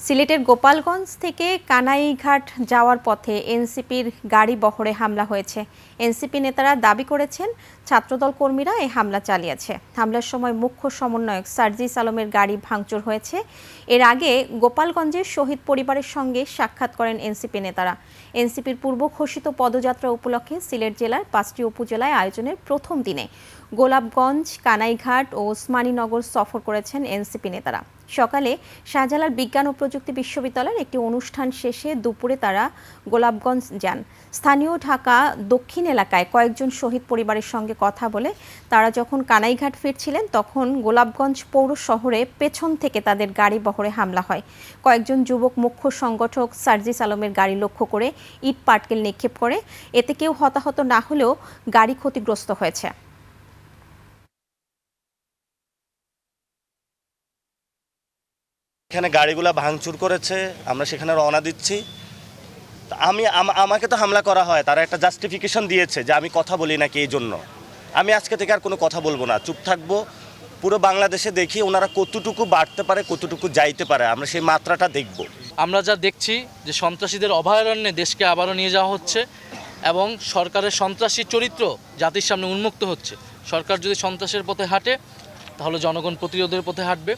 সিলেটের গোপালগঞ্জ থেকে কানাইঘাট যাওয়ার পথে এনসিপির গাড়ি বহরে হামলা হয়েছে। এনসিপি নেতারা দাবি করেছেন ছাত্রদল কর্মীরা এই হামলা চালিয়েছে। হামলার সময় মুখ্য সমন্বয়ক সার্জিস আলমের গাড়ি ভাঙচুর হয়েছে। এর আগে গোপালগঞ্জের শহীদ পরিবারের সঙ্গে সাক্ষাৎ করেন এনসিপি নেতারা। এনসিপির পূর্ব ঘোষিত পদযাত্রা উপলক্ষে সিলেট জেলার 5টি উপজেলায় আয়োজনের প্রথম দিনে গোলাপগঞ্জ, কানাইঘাট ও ওসমানীনগর সফর করেছেন এনসিপি নেতারা। সকালে শাহজালাল বিজ্ঞান ও প্রযুক্তি বিশ্ববিদ্যালয়ের একটি অনুষ্ঠান শেষে দুপুরে তারা গোলাপগঞ্জ যান। স্থানীয় ঢাকা দক্ষিণ এলাকায় কয়েকজন শহীদ পরিবারের সঙ্গে কথা বলে তারা যখন কানাইঘাট ফিরছিলেন তখন গোলাপগঞ্জ পৌর শহরে পেছন থেকে তাদের গাড়ি বহরে হামলা হয়। কয়েকজন যুবক মুখ্য সংগঠক সার্জিস আলমের গাড়ি লক্ষ্য করে ইট পাটকেল নিক্ষেপ করে। এতে কেউ হতাহত না হলেও গাড়ি ক্ষতিগ্রস্ত হয়েছে। এখানে গাড়িগুলো ভাঙচুর করেছে, আমরা সেখানে রওনা দিচ্ছি। আমাকে তো হামলা করা হয়, তারা একটা জাস্টিফিকেশন দিয়েছে যে আমি কথা বলি নাকি, এই জন্য আমি আজকে থেকে আর কোনো কথা বলবো না, চুপ থাকবো। পুরো বাংলাদেশে দেখি ওনারা কতটুকু বাড়তে পারে, কতটুকু যাইতে পারে, আমরা সেই মাত্রাটা দেখব। আমরা যা দেখছি যে সন্ত্রাসীদের অভয়ারণ্যে দেশকে আবারও নিয়ে যাওয়া হচ্ছে এবং সরকারের সন্ত্রাসী চরিত্র জাতির সামনে উন্মুক্ত হচ্ছে। সরকার যদি সন্ত্রাসের পথে হাঁটে তাহলে জনগণ প্রতিরোধের পথে হাঁটবে।